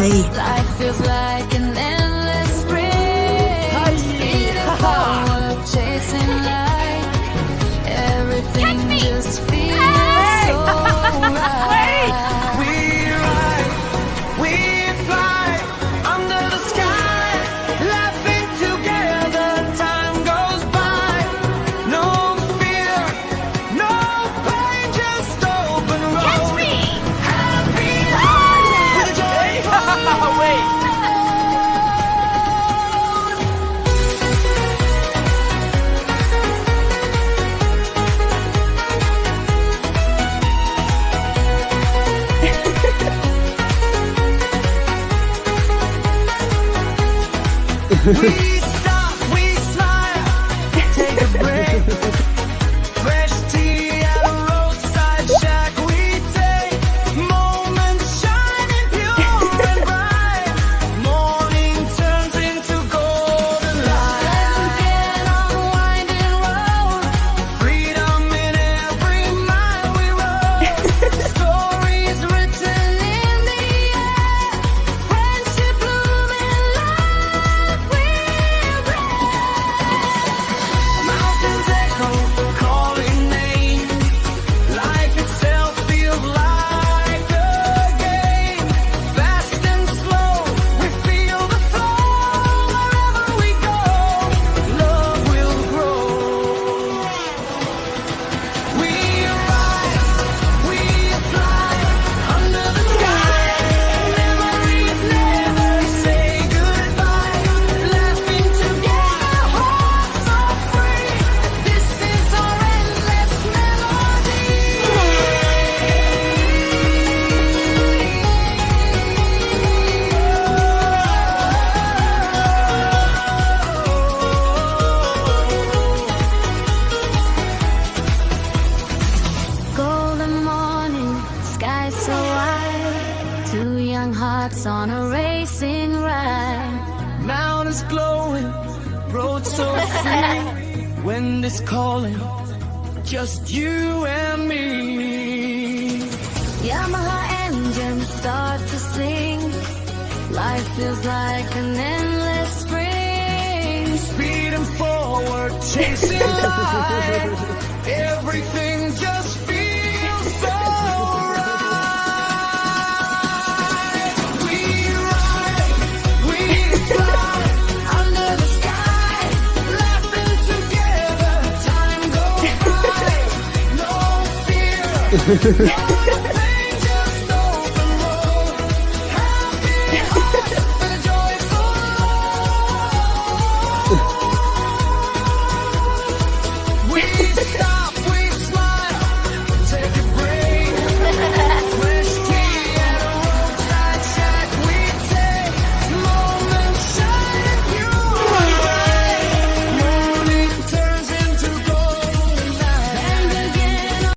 Life feels like an endless sprint. Speeding forward, chasing light. Everything just feels so right. We ride, we fly under the sky, laughing together. Time goes by. No fear, no pain, just open road. Catch me! Happy life with a joyful Wait. We stop, we smile, take a break. Fresh tea at a roadside shack. We take moments shining pure and bright. Morning turns into golden light. Get on the winding road. Freedom in every mile we roll. Stories written in the air. Friendship blooming, love will bring. Mountains echo, calling names. Life itself feels like a game. Fast and slow, we feel the flow. Wherever we go, love will grow. We ride, we fly under the sky. Memories never say goodbye. Laughing together, hearts so free. This is our endless melody. Golden morning, sky so wide. Two young hearts on a racing ride. Mountains glowing, road so free. Wind is calling, just you and me. Yamaha engines start to sing. Life feels like an endless spring. Speeding forward, chasing light. Everything just feels so right. We ride, we fly under the sky, laughing together. Time goes by, no fear, no